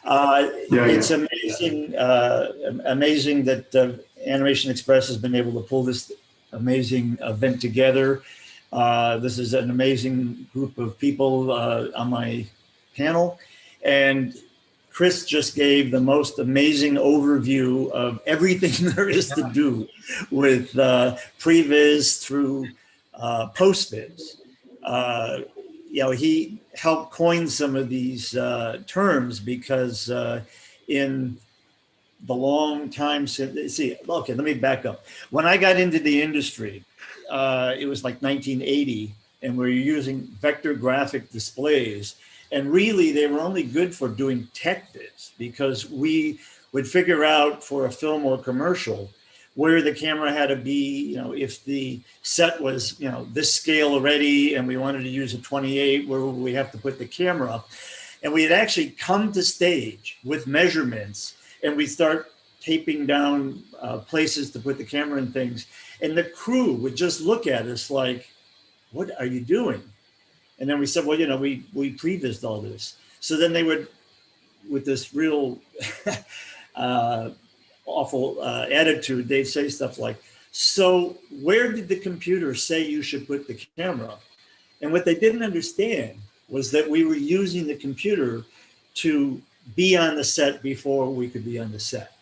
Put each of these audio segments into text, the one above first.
It's amazing, amazing that Animation Express has been able to pull this amazing event together. This is an amazing group of people on my panel, and Chris just gave the most amazing overview of everything there is to do with Previs through Postvis. He helped coin some of these terms because in the long time since, let me back up. When I got into the industry, it was like 1980, and we were using vector graphic displays. And really, they were only good for doing tech viz, because we would figure out for a film or commercial where the camera had to be, if the set was, this scale already, and we wanted to use a 28, where we have to put the camera. And we had actually come to stage with measurements, and we start taping down places to put the camera and things. And the crew would just look at us like, what are you doing? And then we said, well, we prevised all this. So then they would, with this real awful attitude, they'd say stuff like, so where did the computer say you should put the camera? And what they didn't understand was that we were using the computer to be on the set before we could be on the set.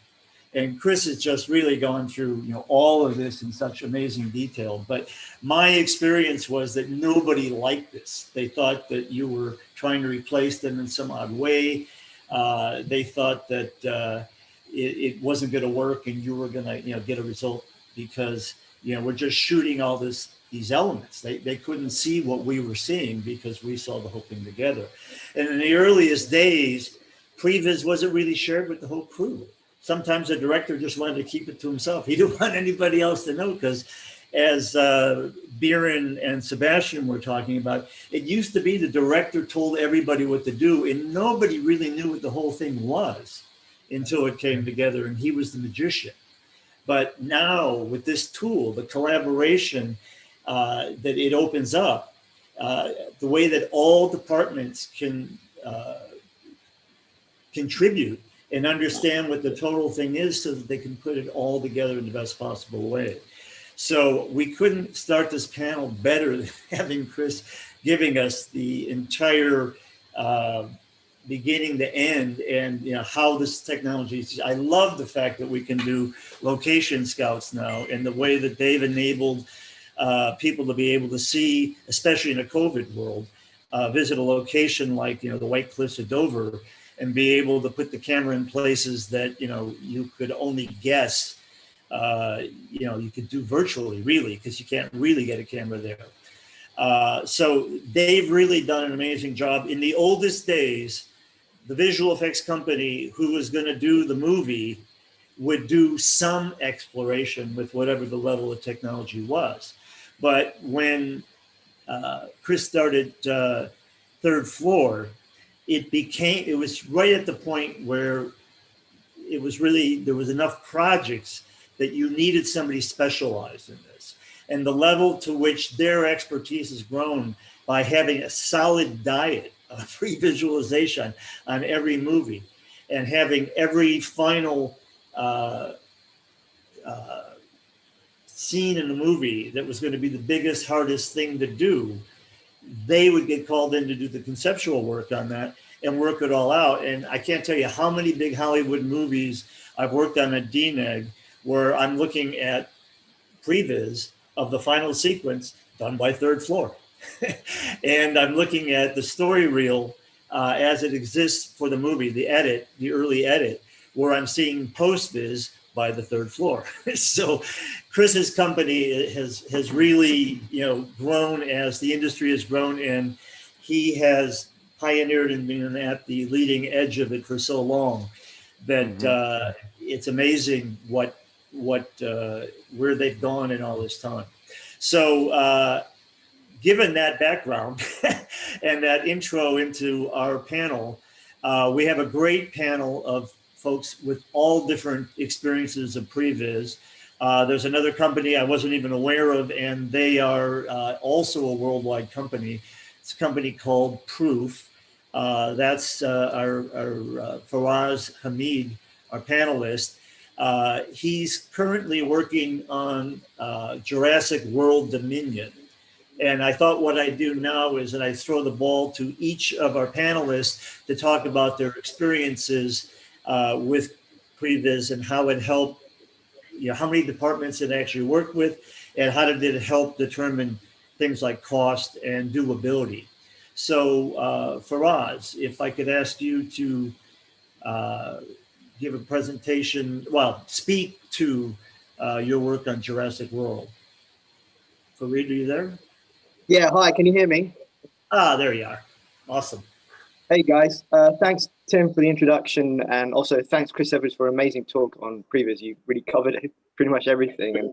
And Chris has just really gone through, all of this in such amazing detail. But my experience was that nobody liked this. They thought that you were trying to replace them in some odd way. They thought that it wasn't going to work, and you were going to, get a result because, we're just shooting all these elements. They couldn't see what we were seeing because we saw the whole thing together. And in the earliest days, Previs wasn't really shared with the whole crew. Sometimes the director just wanted to keep it to himself. He didn't want anybody else to know, because as Biren and Sebastian were talking about, it used to be the director told everybody what to do, and nobody really knew what the whole thing was until it came together, and he was the magician. But now with this tool, the collaboration that it opens up, the way that all departments can contribute and understand what the total thing is so that they can put it all together in the best possible way. So we couldn't start this panel better than having Chris giving us the entire beginning to end, and how this technology is. I love the fact that we can do location scouts now, and the way that they've enabled people to be able to see, especially in a COVID world, visit a location like the White Cliffs of Dover, and be able to put the camera in places that you could only guess you could do virtually, really, because you can't really get a camera there. So they've really done an amazing job. In the oldest days, the visual effects company who was going to do the movie would do some exploration with whatever the level of technology was. But when Chris started Third Floor, it was right at the point where it was really, there was enough projects that you needed somebody specialized in this. And the level to which their expertise has grown by having a solid diet of previsualization on every movie, and having every final scene in the movie that was going to be the biggest, hardest thing to do, they would get called in to do the conceptual work on that and work it all out. And I can't tell you how many big Hollywood movies I've worked on at DNEG where I'm looking at previs of the final sequence done by Third Floor. And I'm looking at the story reel as it exists for the movie, the edit, the early edit, where I'm seeing Postvis by the Third Floor. So Chris's company has really, grown as the industry has grown, and he has pioneered and been at the leading edge of it for so long that it's amazing where they've gone in all this time. So given that background and that intro into our panel, we have a great panel of folks with all different experiences of previs. There's another company I wasn't even aware of, and they are also a worldwide company. It's a company called Proof. That's our Faraz Hameed, our panelist. He's currently working on Jurassic World Dominion. And I thought what I do now is that I throw the ball to each of our panelists to talk about their experiences with Previs and how it helped, how many departments it actually worked with, and how did it help determine things like cost and doability. So Faraz, if I could ask you to give a presentation, well, speak to your work on Jurassic World. Farid, are you there? Yeah, hi, can you hear me? Ah, there you are. Awesome. Hey guys, thanks Tim for the introduction, and also thanks Chris Evans for an amazing talk on Previs. You really covered pretty much everything. And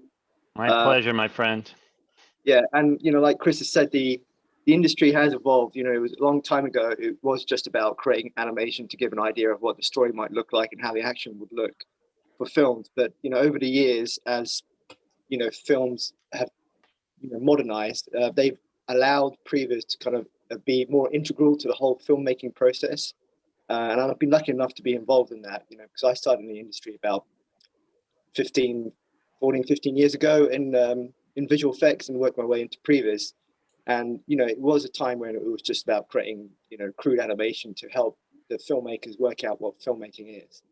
my pleasure, my friend. Yeah, and like Chris has said, the industry has evolved. It was a long time ago. It was just about creating animation to give an idea of what the story might look like and how the action would look for films. But over the years, as films have modernized, they've allowed Previs to kind of be more integral to the whole filmmaking process. And I've been lucky enough to be involved in that, because I started in the industry about 14, 15 years ago in visual effects and worked my way into Previs. And, it was a time when it was just about creating, crude animation to help the filmmakers work out what filmmaking is.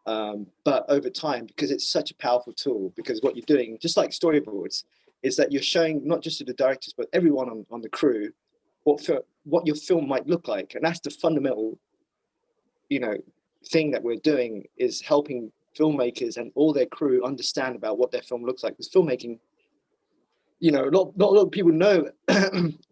But over time, because it's such a powerful tool, because what you're doing, just like storyboards, is that you're showing not just to the directors, but everyone on the crew, what your film might look like. And that's the fundamental, thing that we're doing, is helping filmmakers and all their crew understand about what their film looks like. Because filmmaking, not a lot of people know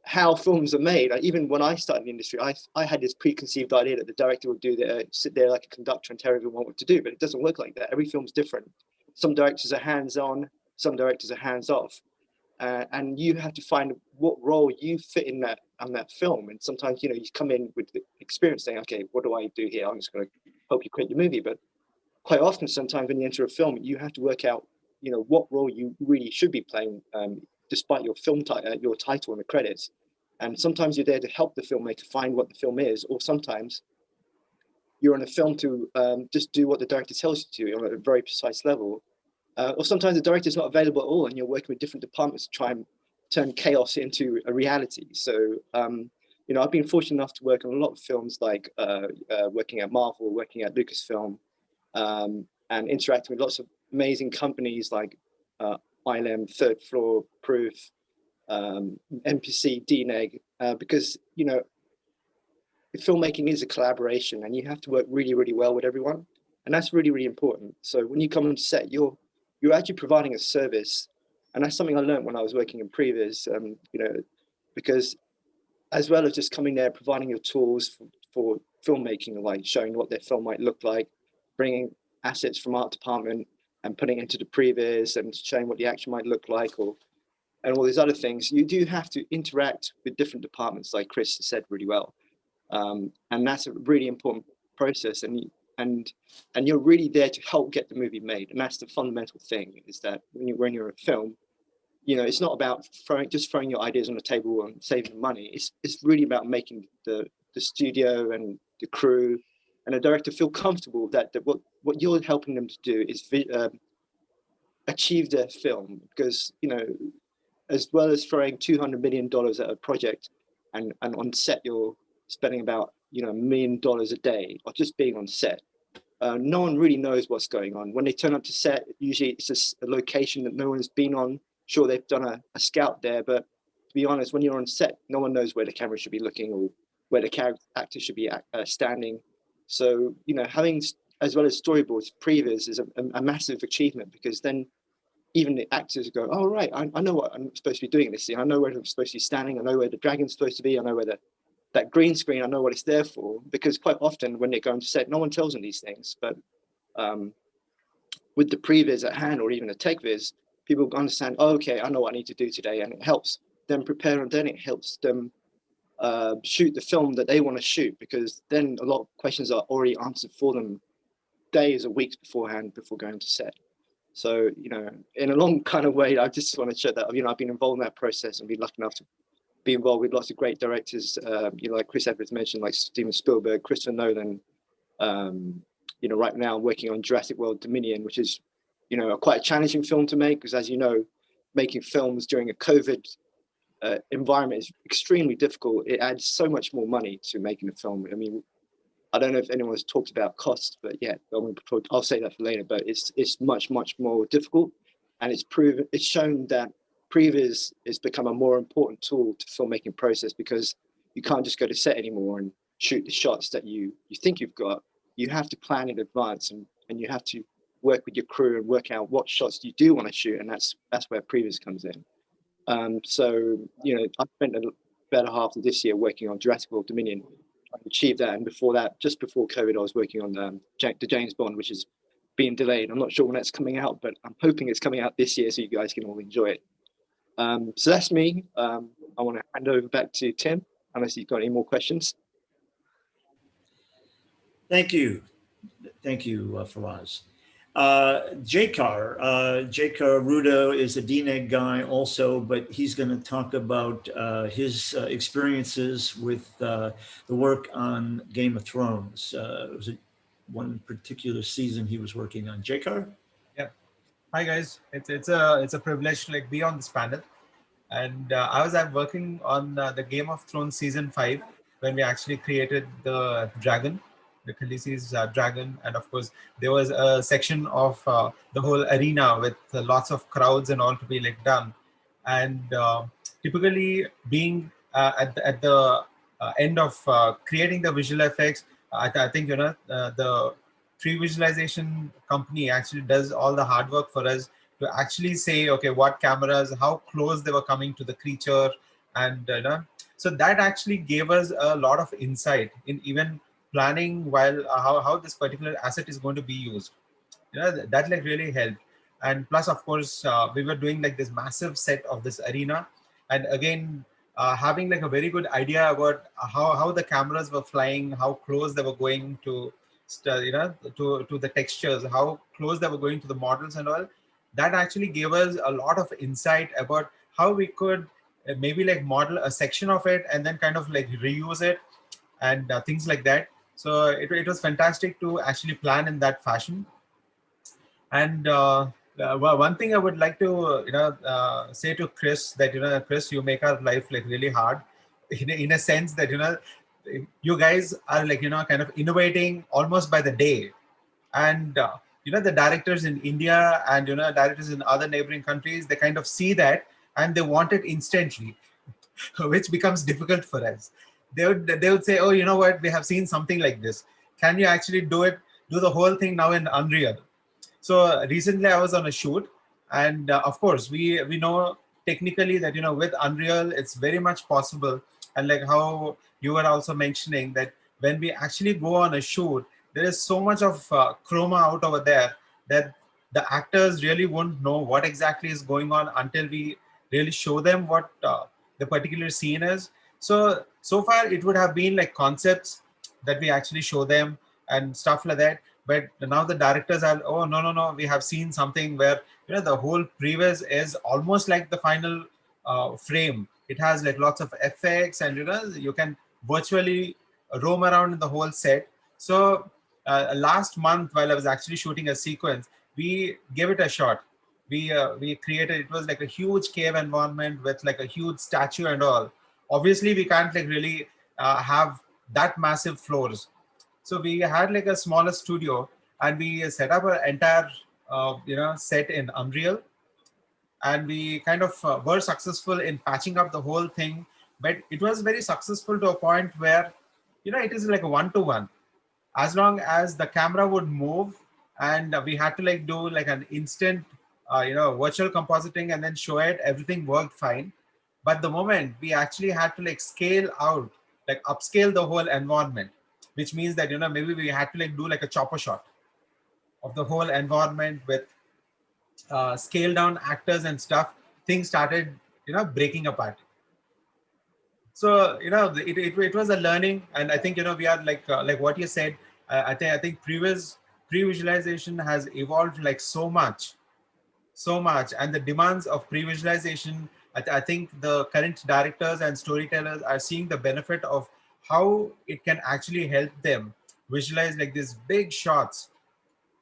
how films are made. Like, even when I started in the industry, I had this preconceived idea that the director would sit there like a conductor and tell everyone what to do, but it doesn't work like that. Every film's different. Some directors are hands-on, some directors are hands-off. And you have to find what role you fit in that film. And sometimes, you come in with the experience saying, okay, what do I do here? I'm just going to help you create your movie. But quite often, sometimes when you enter a film, you have to work out, what role you really should be playing, despite your your title and the credits. And sometimes you're there to help the filmmaker find what the film is, or sometimes you're on a film to just do what the director tells you to on a very precise level. Or sometimes the director is not available at all, and you're working with different departments to try and turn chaos into a reality. So, I've been fortunate enough to work on a lot of films, like working at Marvel, working at Lucasfilm, and interacting with lots of amazing companies like ILM, Third Floor, Proof, MPC, DNEG, because, filmmaking is a collaboration, and you have to work really, really well with everyone. And that's really, really important. So when you come on set, you're actually providing a service. And that's something I learned when I was working in Previs, because as well as just coming there, providing your tools for filmmaking, like showing what their film might look like, bringing assets from art department and putting it into the Previs and showing what the action might look like, and all these other things, you do have to interact with different departments, like Chris said really well. And that's a really important process. And you're really there to help get the movie made. And that's the fundamental thing, is that when you're a film, it's not about throwing your ideas on the table and saving money. It's really about making the studio and the crew and the director feel comfortable that what you're helping them to do is achieve their film. Because, as well as throwing $200 million at a project, and on set you're spending about $1 million a day, or just being on set. No one really knows what's going on. When they turn up to set, usually it's just a location that no one's been on. Sure, they've done a scout there, but to be honest, when you're on set, no one knows where the camera should be looking or where the actor should be standing. So, having, as well as storyboards, Previs is a massive achievement, because then even the actors go, oh, right, I know what I'm supposed to be doing in this scene. I know where I'm supposed to be standing. I know where the dragon's supposed to be. I know where that green screen, I know what it's there for. Because quite often when they go into set, no one tells them these things. But with the Previs at hand, or even a TechViz, people understand, oh, okay, I know what I need to do today. And it helps them prepare, and then it helps them shoot the film that they want to shoot, because then a lot of questions are already answered for them days or weeks beforehand, before going to set. So, in a long kind of way, I just want to show that, I've been involved in that process and been lucky enough be involved with lots of great directors, like Chris Evans mentioned, like Steven Spielberg, Christopher Nolan. Right now I'm working on Jurassic World Dominion, which is, quite a challenging film to make, because as you know, making films during a COVID environment is extremely difficult. It adds so much more money to making a film. I mean, I don't know if anyone has talked about costs, but yeah, I'll say that for later. But it's much more difficult, and it's shown that Previs has become a more important tool to filmmaking process, because you can't just go to set anymore and shoot the shots that you think you've got. You have to plan in advance, and you have to work with your crew and work out what shots you do want to shoot, and that's where Previs comes in. So I spent the better half of this year working on Jurassic World Dominion. I achieved that, and before that, just before COVID, I was working on the James Bond, which is being delayed. I'm not sure when that's coming out, but I'm hoping it's coming out this year so you guys can all enjoy it. So that's me. I want to hand over back to Tim, unless you've got any more questions. Thank you, Faraz. Jaykar Arudra is a DNEG guy also, but he's going to talk about his experiences with the work on Game of Thrones. It was one particular season he was working on. Jaykar? Yeah. Hi guys. It's a privilege to be on this panel. And I was working on the Game of Thrones season 5 when we actually created the dragon, the Khaleesi's dragon, and of course there was a section of the whole arena with lots of crowds and all to be done. And typically being at the end of creating the visual effects, I think the previsualization company actually does all the hard work for us to actually say, okay, what cameras, how close they were coming to the creature, and so that actually gave us a lot of insight in even planning while how this particular asset is going to be used. That really helped. And plus, of course, we were doing this massive set of this arena, and again having a very good idea about how the cameras were flying, how close they were going to to the textures, how close they were going to the models and all. That actually gave us a lot of insight about how we could maybe model a section of it and then kind of reuse it and things like that. So it was fantastic to actually plan in that fashion. And one thing I would like to say to Chris, that Chris, you make our life really hard in a sense that you guys are kind of innovating almost by the day. And the directors in India and directors in other neighboring countries, they kind of see that and they want it instantly, which becomes difficult for us. They would say, oh, you know what, we have seen something like this. Can you actually do the whole thing now in Unreal? So recently I was on a shoot, and of course we know technically that with Unreal it's very much possible. And how you were also mentioning that when we actually go on a shoot, there is so much of chroma out over there that the actors really won't know what exactly is going on until we really show them what the particular scene is. So far it would have been concepts that we actually show them and stuff like that. But now the directors are, oh, no, we have seen something where the whole previs is almost like the final frame. It has lots of effects, and you can virtually roam around in the whole set. So last month, while I was actually shooting a sequence, we gave it a shot. We created, it was a huge cave environment with a huge statue and all. Obviously, we can't really have that massive floors. So we had a smaller studio, and we set up an entire set in Unreal. And we kind of were successful in patching up the whole thing. But it was very successful to a point where, it is a one-to-one. As long as the camera would move, and we had to do an instant, virtual compositing and then show it, everything worked fine. But the moment we actually had to scale out, upscale the whole environment, which means that, maybe we had to do a chopper shot of the whole environment with scale down actors and stuff. Things started, breaking apart. So, it was a learning. And I think, we are like what you said, I think pre-visualization has evolved so much. And the demands of pre-visualization I think the current directors and storytellers are seeing the benefit of how it can actually help them visualize like these big shots,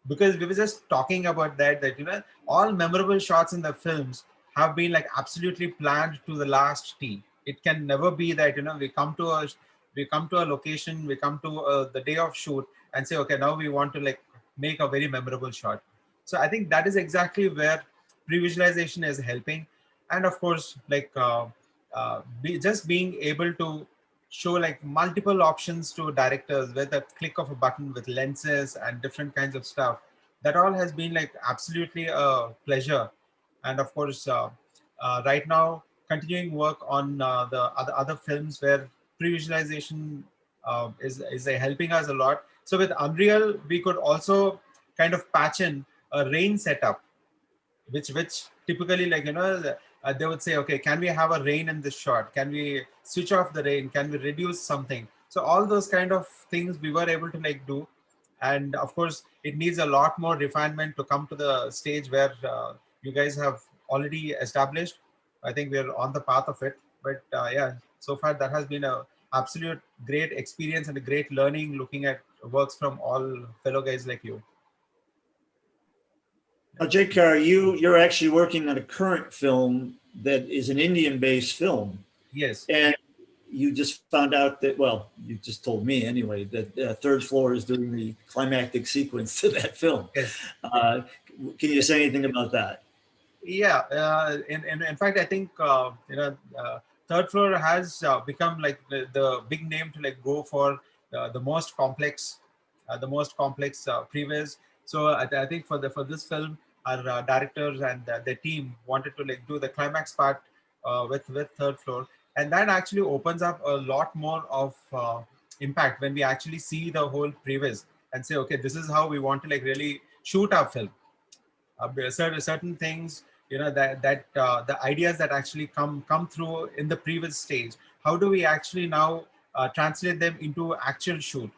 because we were just talking about that all memorable shots in the films have been like absolutely planned to the last T. It can never be that we come to a location, we come to the day of shoot and say, okay, now we want to like make a very memorable shot. So I think that is exactly where pre-visualization is helping. And of course, like just being able to show like multiple options to directors with a click of a button, with lenses and different kinds of stuff, that all has been like absolutely a pleasure. And of course, right now continuing work on the other films where pre-visualization is helping us a lot. So with Unreal, we could also kind of patch in a rain setup, which typically they would say, okay, can we have a rain in this shot? Can we switch off the rain? Can we reduce something? So all those kind of things we were able to like do. And of course, it needs a lot more refinement to come to the stage where you guys have already established. I think we're on the path of it. But yeah, so far that has been a absolute great experience and a great learning looking at works from all fellow guys like you. Now, Jaykar, you're actually working on a current film that is an Indian-based film. Yes. And you just found out that, well, you just told me anyway, that Third Floor is doing the climactic sequence to that film. Yes. Can you say anything about that? Yeah. In fact, I think, Third Floor has become like the big name to like go for the most complex Previs. So I think for this film, our directors and their team wanted to like do the climax part with Third Floor, and that actually opens up a lot more of impact when we actually see the whole Previs and say, okay, this is how we want to like really shoot our film. Certain things, that the ideas that actually come through in the previous stage, how do we actually now translate them into actual shoot?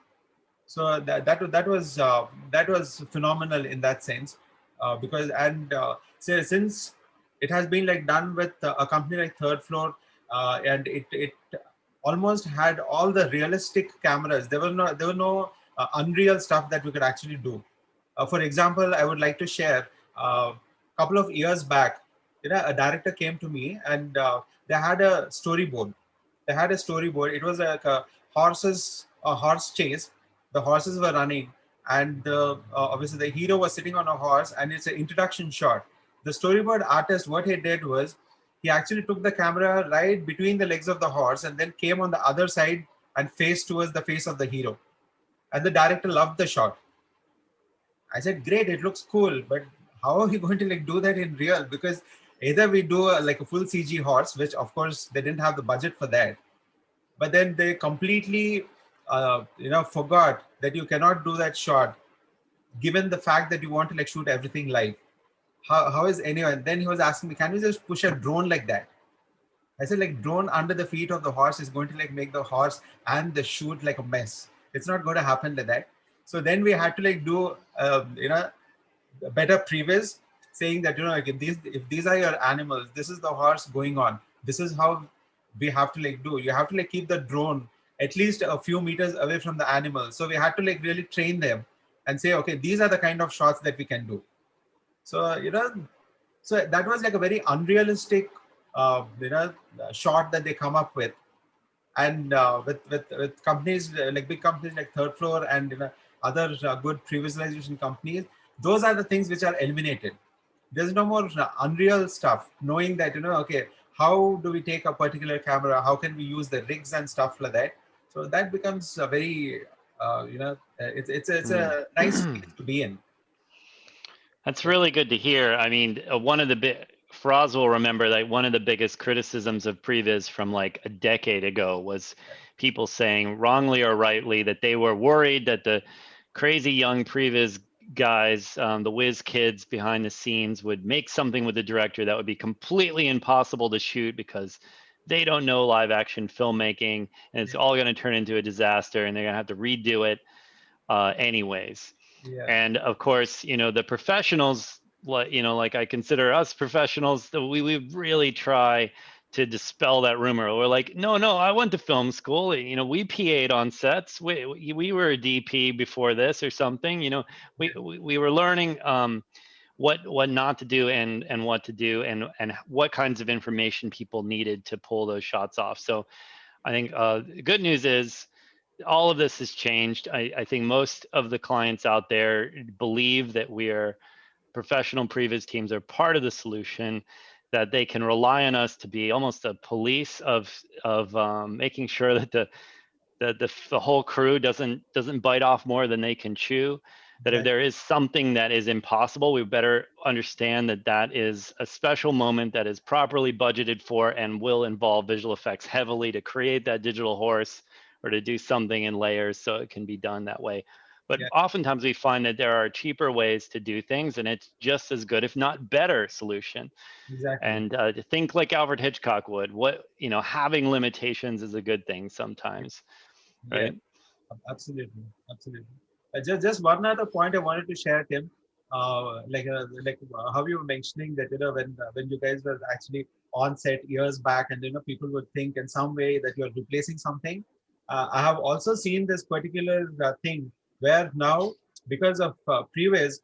So that was phenomenal in that sense, because since it has been like done with a company like Third Floor, and it almost had all the realistic cameras. There were no unreal stuff that we could actually do. For example, I would like to share a couple of years back, a director came to me and they had a storyboard. It was like a horse chase. The horses were running, and obviously the hero was sitting on a horse, and it's an introduction shot. The storyboard artist, what he did was, he actually took the camera right between the legs of the horse and then came on the other side and faced towards the face of the hero. And the director loved the shot. I said, great, it looks cool, but how are we going to like do that in real? Because either we do like a full CG horse, which of course they didn't have the budget for that, but then they completely forgot that you cannot do that shot given the fact that you want to like shoot everything live. How is anyone? Then he was asking me, can we just push a drone like that? I said, like, drone under the feet of the horse is going to like make the horse and the shoot like a mess. It's not going to happen like that. So then we had to like do a better previs, saying that like if these are your animals, this is the horse going on. This is how we have to like do. You have to like keep the drone at least a few meters away from the animal. So we had to like really train them and say, okay, these are the kind of shots that we can do. So so that was like a very unrealistic shot that they come up with. And with companies like big companies like Third Floor and other good pre-visualization companies, those are the things which are eliminated. There's no more unreal stuff, knowing that okay, how do we take a particular camera, how can we use the rigs and stuff like that. So that becomes a very it's a nice space to be in. That's really good to hear. I mean, one of the Faraz will remember that one of the biggest criticisms of Previs from like a decade ago was people saying, wrongly or rightly, that they were worried that the crazy young Previs guys, the whiz kids behind the scenes, would make something with the director that would be completely impossible to shoot because they don't know live action filmmaking, and it's all going to turn into a disaster, and they're going to have to redo it anyways. Yeah. And of course, the professionals, like I consider us professionals, that we really try to dispel that rumor. We're like, no, I went to film school. We PA'd on sets. We were a DP before this or something. We were learning what not to do and what to do and what kinds of information people needed to pull those shots off. So I think the good news is all of this has changed. I think most of the clients out there believe that we are professional previs teams are part of the solution, that they can rely on us to be almost a police of making sure that the whole crew doesn't bite off more than they can chew. That if there is something that is impossible, we better understand that that is a special moment that is properly budgeted for and will involve visual effects heavily to create that digital horse or to do something in layers so it can be done that way. But oftentimes we find that there are cheaper ways to do things, and it's just as good, if not better, solution. Exactly. And to think like Alfred Hitchcock would, having limitations is a good thing sometimes, right? Absolutely. Just one other point I wanted to share, Tim. Like how you were mentioning that when you guys were actually on set years back, and people would think in some way that you're replacing something. I have also seen this particular thing where now, because of Previs,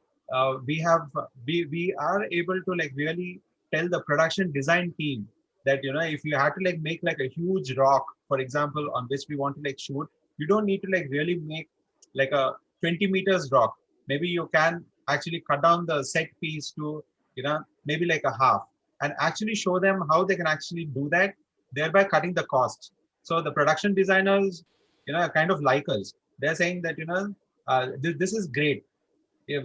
we are able to really tell the production design team that if you had to make a huge rock, for example, on which we want to shoot, you don't need to really make a 20 meters rock. Maybe you can actually cut down the set piece to maybe a half, and actually show them how they can actually do that, thereby cutting the cost. So the production designers kind of like us. They're saying that this is great.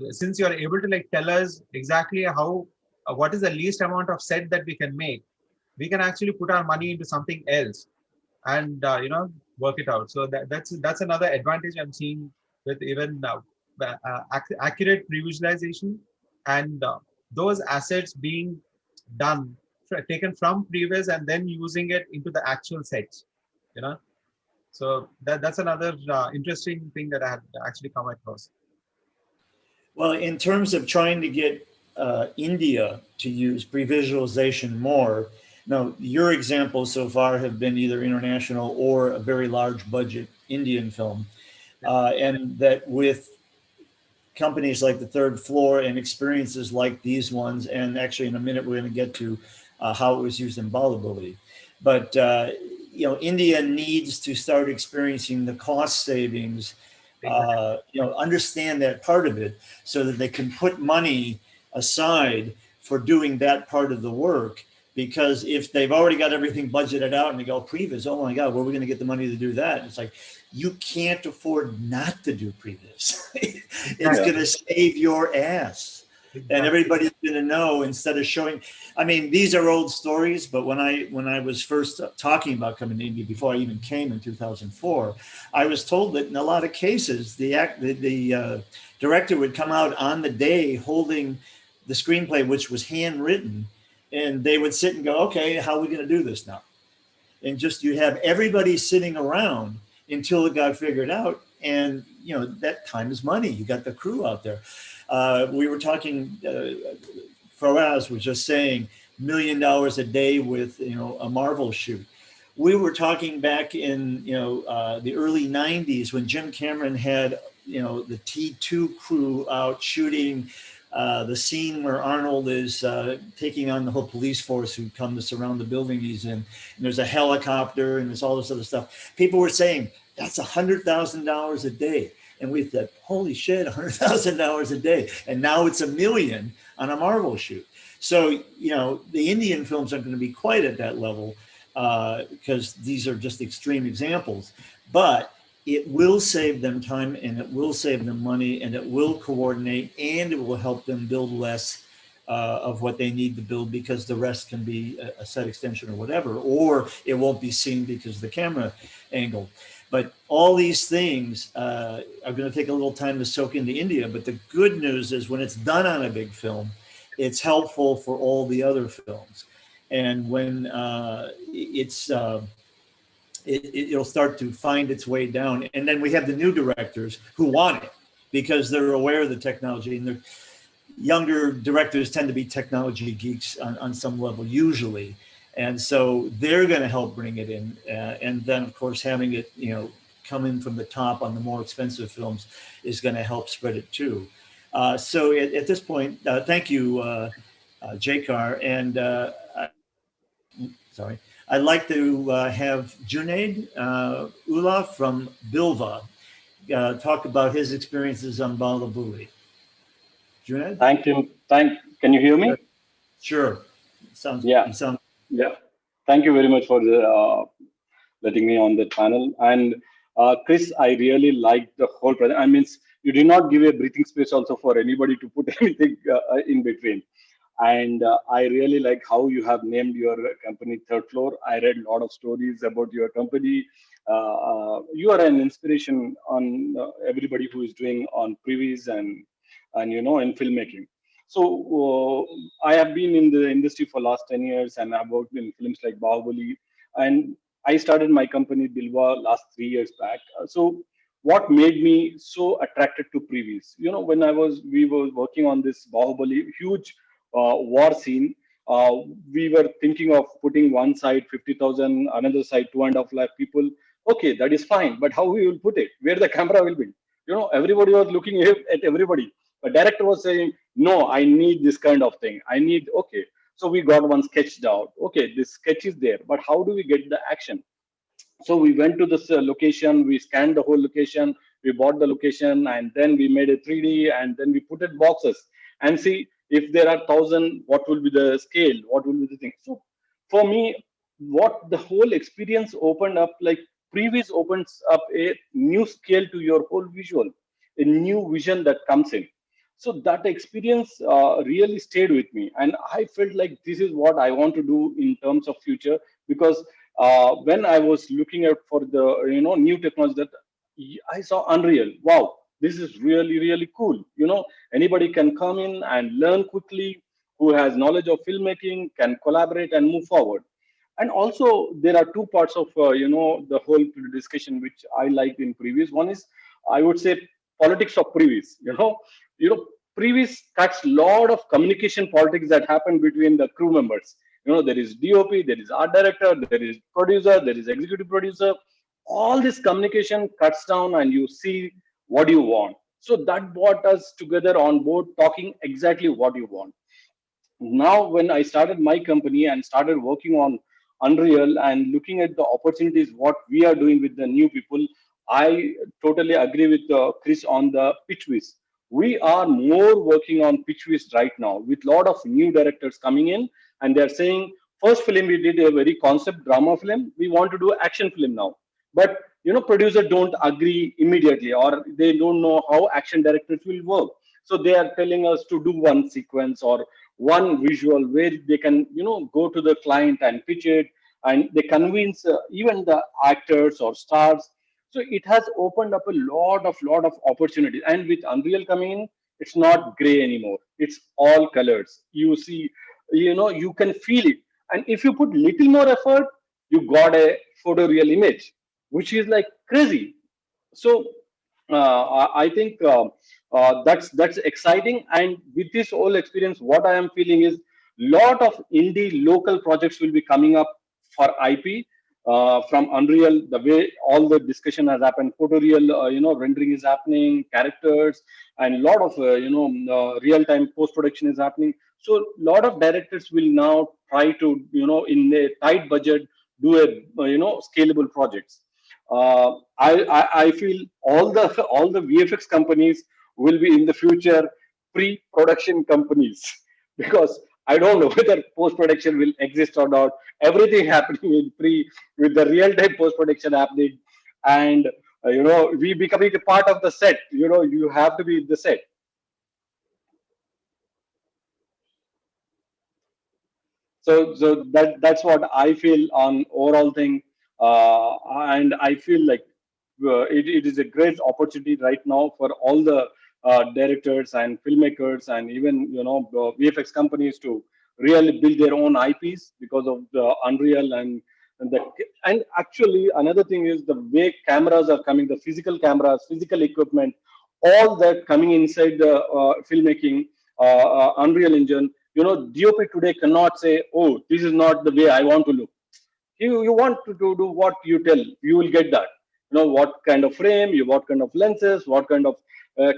Since you're able to tell us exactly how what is the least amount of set that we can make, we can actually put our money into something else and work it out. So that's another advantage I'm seeing with even accurate previsualization and those assets being done, taken from Previs and then using it into the actual sets. So that's another interesting thing that I had actually come across. Well, in terms of trying to get India to use previsualization more, now your examples so far have been either international or a very large budget Indian film, and that with companies like the Third Floor and experiences like these ones, and actually in a minute we're going to get to how it was used in Bahubali. But India needs to start experiencing the cost savings, understand that part of it so that they can put money aside for doing that part of the work. Because if they've already got everything budgeted out and they go Previs, oh my God, where are we going to get the money to do that? And it's like, you can't afford not to do Previs. It's going to save your ass. And everybody's going to know, instead of showing, I mean, these are old stories, but when I was first talking about coming to India, before I even came in 2004, I was told that in a lot of cases, the director would come out on the day holding the screenplay, which was handwritten, and they would sit and go, okay, how are we going to do this now? And just, you have everybody sitting around until it got figured out. And, that time is money. You got the crew out there. We were talking, Faraz was just saying $1 million a day with, a Marvel shoot. We were talking back in, the early 90s when Jim Cameron had, the T2 crew out shooting the scene where Arnold is taking on the whole police force who come to surround the building he's in. And there's a helicopter and there's all this other stuff. People were saying, that's $100,000 a day. And we thought, holy shit, $100,000 a day. And now it's $1 million on a Marvel shoot. So, the Indian films aren't going to be quite at that level because these are just extreme examples. But it will save them time, and it will save them money, and it will coordinate, and it will help them build less of what they need to build, because the rest can be a set extension or whatever, or it won't be seen because of the camera angle. But all these things are going to take a little time to soak into India. But the good news is when it's done on a big film, it's helpful for all the other films. And when it'll start to find its way down. And then we have the new directors who want it because they're aware of the technology. And younger directors tend to be technology geeks on some level usually. And so they're going to help bring it in. And then, of course, having it, come in from the top on the more expensive films is going to help spread it too. So at this point, thank you, Jaykar. And sorry, I'd like to have Junaid Ullah from Bilva talk about his experiences on Balabuli. Junaid? Thank you. Can you hear me? Sure. Yeah. Thank you very much for letting me on the panel. And Chris, I really liked the whole project. I mean, you did not give a breathing space also for anybody to put anything in between. And I really like how you have named your company Third Floor. I read a lot of stories about your company. You are an inspiration on everybody who is doing on Previs and in filmmaking. So I have been in the industry for last 10 years and I've worked in films like Bahubali. And I started my company Bilva last 3 years back. So what made me so attracted to Previs? When we were working on this Bahubali, huge war scene, we were thinking of putting one side 50,000, another side 2.5 lakh people. Okay, that is fine, but how we will put it? Where the camera will be? Everybody was looking at everybody. The director was saying, no, I need this kind of thing. Okay. So we got one sketched out. Okay, this sketch is there, but how do we get the action? So we went to this location, we scanned the whole location, we bought the location, and then we made a 3D, and then we put it boxes and see if there are 1,000, what will be the scale, what will be the thing. So for me, what the whole experience opened up, like Previs opens up a new scale to your whole visual, a new vision that comes in. So that experience really stayed with me, and I felt like this is what I want to do in terms of future, because when I was looking at for the new technology, that I saw Unreal. Wow, this is really, really cool. Anybody can come in and learn quickly, who has knowledge of filmmaking, can collaborate and move forward. And also there are two parts of the whole discussion which I liked in Previs. One is, I would say, politics of Previs. Previs cuts a lot of communication politics that happen between the crew members. There is DOP, there is art director, there is producer, there is executive producer. All this communication cuts down and you see what you want. So that brought us together on board, talking exactly what you want. Now, when I started my company and started working on Unreal and looking at the opportunities, what we are doing with the new people, I totally agree with Chris on the Pitchvis. We are more working on Pitchvis right now with a lot of new directors coming in, and they're saying, first film we did a very concept drama film, we want to do action film now. But producers don't agree immediately, or they don't know how action directors will work. So they are telling us to do one sequence or one visual where they can go to the client and pitch it, and they convince even the actors or stars. So it has opened up a lot of opportunities. And with Unreal coming in, it's not gray anymore, it's all colors. You see, you can feel it, and if you put little more effort, you got a photoreal image, which is like crazy. So I think that's exciting. And with this whole experience, what I am feeling is lot of indie local projects will be coming up for IP from Unreal. The way all the discussion has happened, photoreal, rendering is happening, characters, and a lot of real-time post-production is happening. So a lot of directors will now try to in a tight budget do a scalable projects. I feel all the VFX companies will be in the future pre-production companies, because I don't know whether post-production will exist or not. Everything happening in with the real-time post-production happening, and we becoming a part of the set. You have to be in the set. So that's what I feel on overall thing, and I feel like it is a great opportunity right now for all the directors and filmmakers and even VFX companies to really build their own IPs because of the Unreal and actually another thing is the way cameras are coming, the physical cameras, physical equipment, all that coming inside the filmmaking. Unreal Engine. DOP today cannot say, oh, this is not the way I want to look. You want to do what you tell, you will get that. What kind of frame, what kind of lenses, what kind of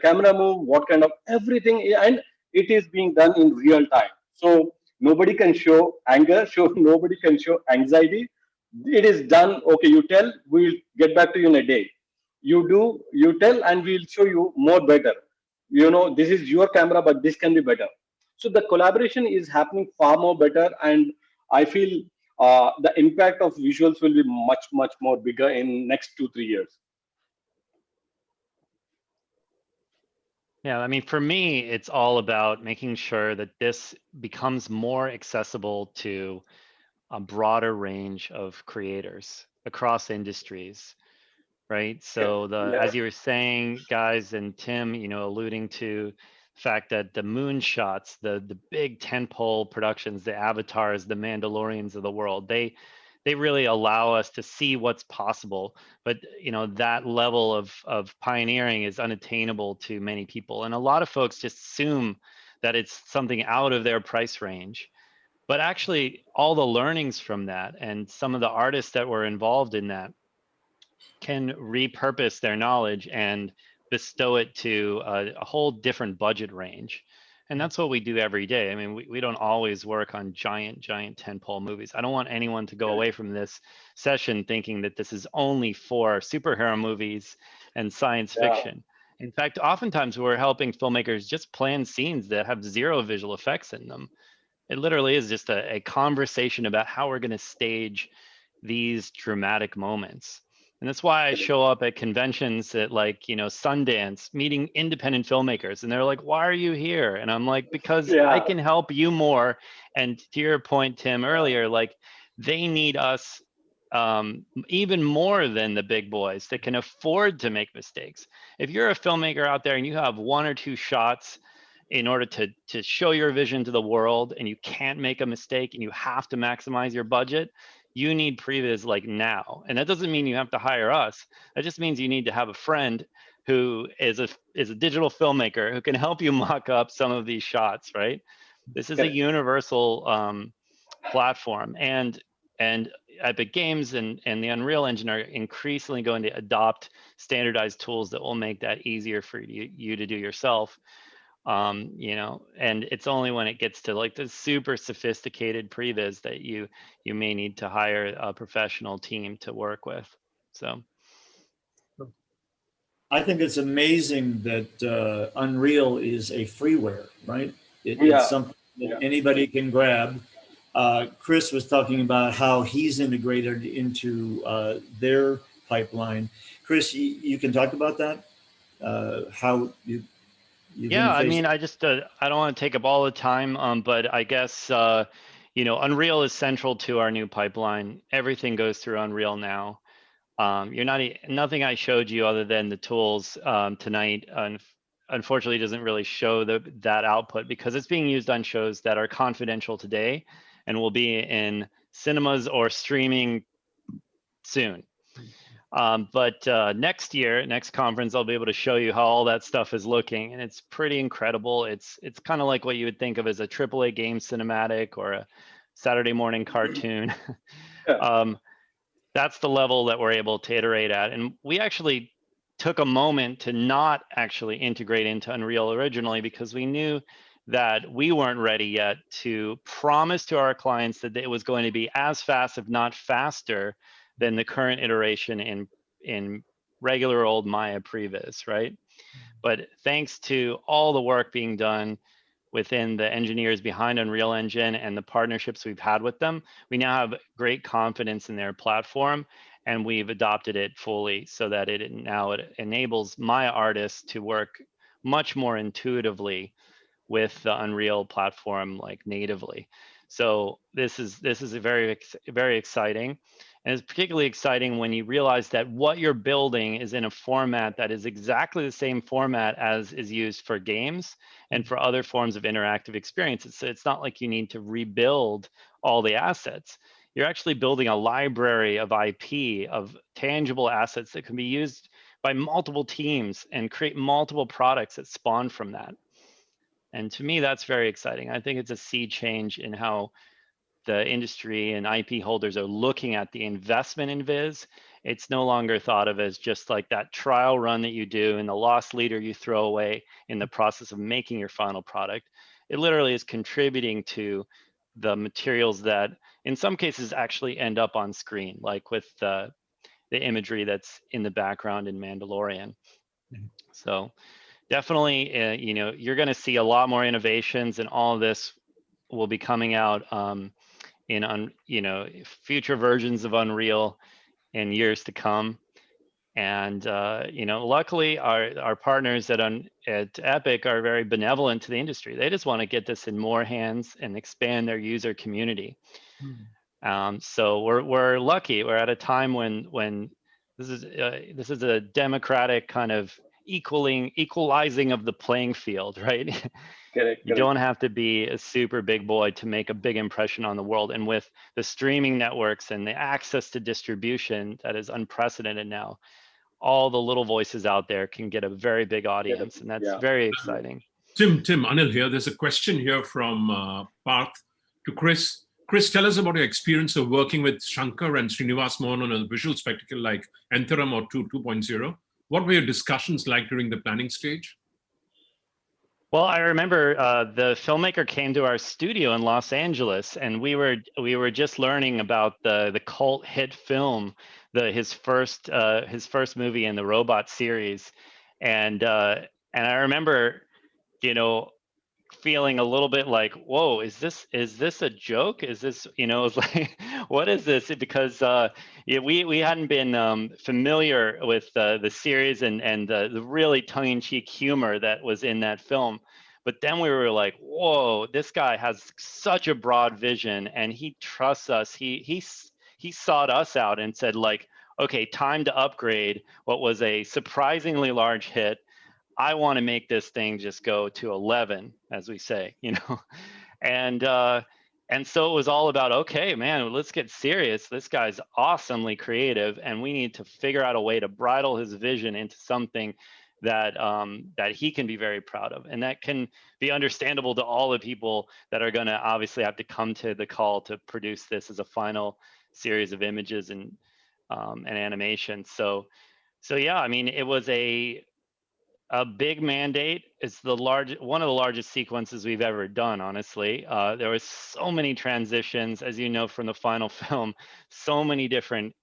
camera move, what kind of everything, and it is being done in real time. So nobody can show anger, nobody can show anxiety. It is done. Okay, you tell, we'll get back to you in a day. You tell, and we'll show you more better. This is your camera, but this can be better. So the collaboration is happening far more better, and I feel the impact of visuals will be much, much more bigger in next 2-3 years. Yeah, I mean, for me, it's all about making sure that this becomes more accessible to a broader range of creators across industries, right? So as you were saying, guys, and Tim, alluding to the fact that the moonshots, the big tentpole productions, the Avatars, the Mandalorians of the world, they really allow us to see what's possible. But that level of pioneering is unattainable to many people, and a lot of folks just assume that it's something out of their price range. But actually, all the learnings from that and some of the artists that were involved in that can repurpose their knowledge and bestow it to a whole different budget range. And that's what we do every day. I mean, we don't always work on giant tentpole movies. I don't want anyone to go away from this session thinking that this is only for superhero movies and science fiction. In fact, oftentimes we're helping filmmakers just plan scenes that have zero visual effects in them. It literally is just a conversation about how we're going to stage these dramatic moments. And that's why I show up at conventions at Sundance, meeting independent filmmakers. And they're like, why are you here? And I'm like, because I can help you more. And to your point, Tim, earlier, they need us even more than the big boys that can afford to make mistakes. If you're a filmmaker out there and you have 1 or 2 shots in order to show your vision to the world, and you can't make a mistake and you have to maximize your budget, you need Previs now. And that doesn't mean you have to hire us. That just means you need to have a friend who is a digital filmmaker who can help you mock up some of these shots, right? This is a universal platform. And Epic Games and the Unreal Engine are increasingly going to adopt standardized tools that will make that easier for you to do yourself. And it's only when it gets to the super sophisticated previs that you may need to hire a professional team to work with. So I think it's amazing that Unreal is a freeware, right? It's something that anybody can grab. Chris was talking about how he's integrated into their pipeline. Chris, you can talk about that? How you I mean, I just I don't want to take up all the time, but I guess Unreal is central to our new pipeline. Everything goes through Unreal now. Nothing I showed you other than the tools tonight, unfortunately doesn't really show that output because it's being used on shows that are confidential today and will be in cinemas or streaming soon. But next conference, I'll be able to show you how all that stuff is looking, and it's pretty incredible. It's kind of like what you would think of as a AAA game cinematic or a Saturday morning cartoon. That's the level that we're able to iterate at. And we actually took a moment to not actually integrate into Unreal originally because we knew that we weren't ready yet to promise to our clients that it was going to be as fast, if not faster, than the current iteration in regular old Maya Previs, right? But thanks to all the work being done within the engineers behind Unreal Engine and the partnerships we've had with them, we now have great confidence in their platform, and we've adopted it fully so that it enables my artists to work much more intuitively with the Unreal platform natively. So this is very, very exciting. And it's particularly exciting when you realize that what you're building is in a format that is exactly the same format as is used for games and for other forms of interactive experiences. So it's not like you need to rebuild all the assets. You're actually building a library of IP, of tangible assets that can be used by multiple teams and create multiple products that spawn from that. And to me, that's very exciting. I think it's a sea change in how the industry and IP holders are looking at the investment in Viz. It's no longer thought of as just like that trial run that you do and the loss leader you throw away in the process of making your final product. It literally is contributing to the materials that in some cases actually end up on screen, like with the imagery that's in the background in Mandalorian. So definitely, you know, you're going to see a lot more innovations, and all of this will be coming out in you know, future versions of Unreal in years to come. And you know, luckily our partners at Epic are very benevolent to the industry. They just want to get this in more hands and expand their user community. So we're lucky. We're at a time when this is a democratic kind of equalizing of the playing field, right? Correct, You don't have to be a super big boy to make a big impression on the world. And with the streaming networks and the access to distribution that is unprecedented now, all the little voices out there can get a very big audience, and that's very exciting. Tim, Anil here. There's a question here from Parth to Chris. Chris, tell us about your experience of working with Shankar and Srinivas Mohan on a visual spectacle like Entheram or 2.0. What were your discussions like during the planning stage? Well, I remember the filmmaker came to our studio in Los Angeles, and we were just learning about the cult hit film, his first movie in the Robot series, and I remember, you know, feeling a little bit like, whoa, is this a joke? Is this, you know, it's like, what is this? Because we hadn't been familiar with the series and the really tongue-in-cheek humor that was in that film. But then we were like, whoa, this guy has such a broad vision, and he trusts us. He sought us out and said, like, okay, time to upgrade what was a surprisingly large hit. I want to make this thing just go to 11, as we say, you know, and so it was all about, okay, man, let's get serious. This guy's awesomely creative, and we need to figure out a way to bridle his vision into something that that he can be very proud of, and that can be understandable to all the people that are going to obviously have to come to the call to produce this as a final series of images and animation. So yeah, I mean, it was a big mandate. It's one of the largest sequences we've ever done, honestly. There was so many transitions, as you know, from the final film, so many different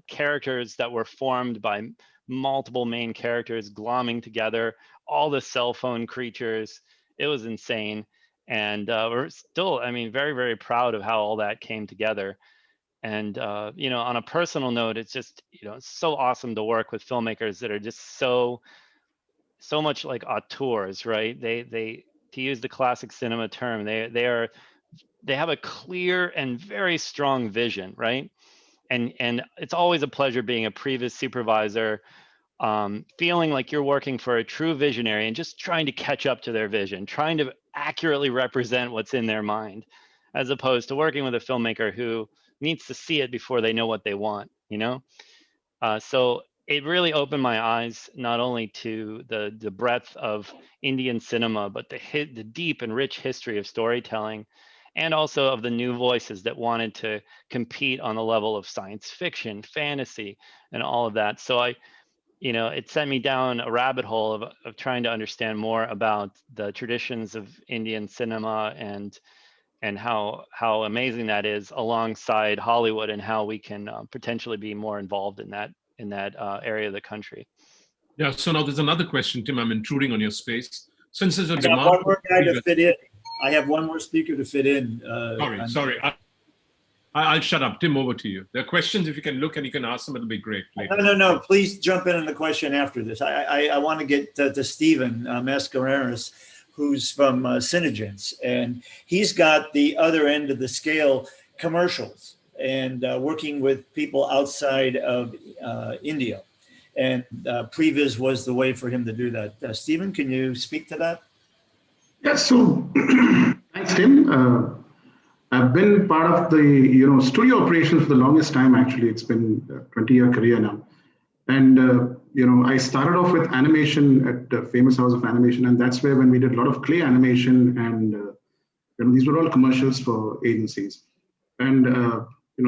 characters that were formed by multiple main characters glomming together, all the cell phone creatures. It was insane. And we're still, I mean, very, very proud of how all that came together. And, you know, on a personal note, it's just, you know, it's so awesome to work with filmmakers that are just so much like auteurs, right? They to use the classic cinema term, they have a clear and very strong vision, right? And it's always a pleasure being a Previs supervisor, feeling like you're working for a true visionary and just trying to catch up to their vision, trying to accurately represent what's in their mind, as opposed to working with a filmmaker who needs to see it before they know what they want, you know? So it really opened my eyes not only to the breadth of Indian cinema, but the deep and rich history of storytelling, and also of the new voices that wanted to compete on the level of science fiction, fantasy, and all of that. So you know, it sent me down a rabbit hole of trying to understand more about the traditions of Indian cinema and how amazing that is alongside Hollywood, and how we can potentially be more involved in that area of the country. Yeah. So now there's another question, Tim. I'm intruding on your space. Since there's a I got demand, one more guy to fit in. I have one more speaker to fit in. Sorry. I'll shut up. Tim, over to you. There are questions. If you can look and you can ask them, it'll be great. Later. No. Please jump in on the question after this. I want to get to Stephen Mascarenhas, who's from Cinegence, and he's got the other end of the scale, commercials, and working with people outside of India. And Previs was the way for him to do that. Stephen, can you speak to that? Yes, so thanks, Tim. I've been part of the studio operations for the longest time. Actually, it's been a 20-year career now, and I started off with animation at Famous House of Animation, and that's where when we did a lot of clay animation, and these were all commercials for agencies, and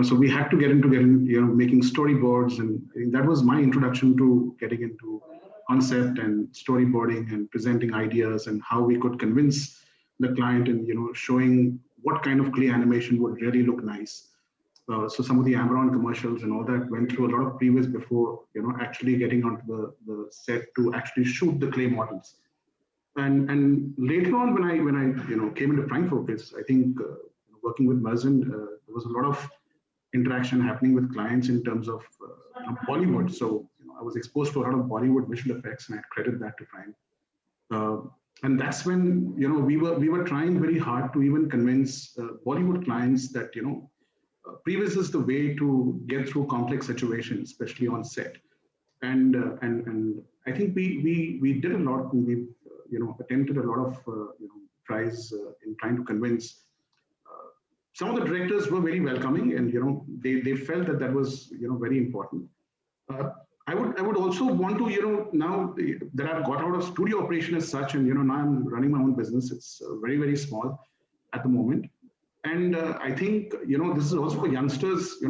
so we had to get into making storyboards, and I think that was my introduction to getting into concept and storyboarding and presenting ideas and how we could convince the client, and showing what kind of clay animation would really look nice. So some of the Amazon commercials and all that went through a lot of previs before actually getting onto the set to actually shoot the clay models. And later on, when I came into Prime Focus, I think working with Merzen, there was a lot of interaction happening with clients in terms of Bollywood. So I was exposed to a lot of Bollywood visual effects, and I credit that to Prime. And that's when we were trying very hard to even convince Bollywood clients that Previs is the way to get through complex situations, especially on set. And I think we did a lot, and we attempted a lot of tries in trying to convince. Some of the directors were very welcoming, and they felt that was very important. I would also want to now that I've got out of studio operation as such, and now I'm running my own business. It's very, very small at the moment. And I think, this is also for youngsters,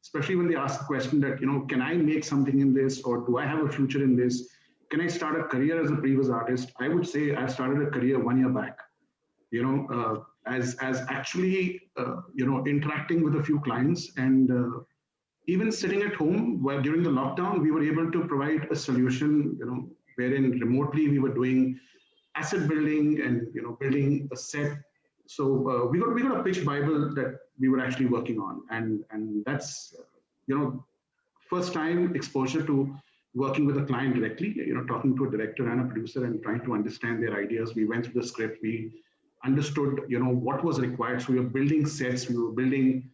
especially when they ask the question that, can I make something in this, or do I have a future in this? Can I start a career as a Previs artist? I would say I started a career 1 year back, as actually, interacting with a few clients, and even sitting at home while during the lockdown, we were able to provide a solution, wherein remotely we were doing asset building and, building a set. So we got a pitch Bible that we were actually working on, and that's first time exposure to working with a client directly. Talking to a director and a producer and trying to understand their ideas. We went through the script. We understood what was required. So we were building sets. We were building.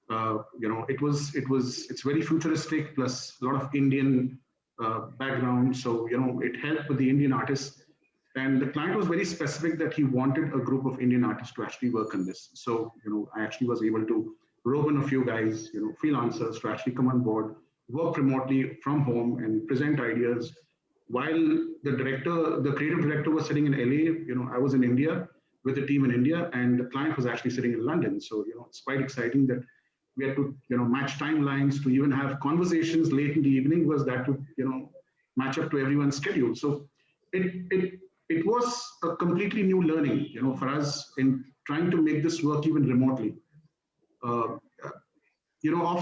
It's very futuristic plus a lot of Indian background. So it helped with the Indian artists. And the client was very specific that he wanted a group of Indian artists to actually work on this. So, I actually was able to rope in a few guys, freelancers to actually come on board, work remotely from home and present ideas. While the creative director was sitting in LA, I was in India with a team in India, and the client was actually sitting in London. So, it's quite exciting that we had to, match timelines, to even have conversations late in the evening was that to, match up to everyone's schedule. So it was a completely new learning, for us in trying to make this work even remotely. Of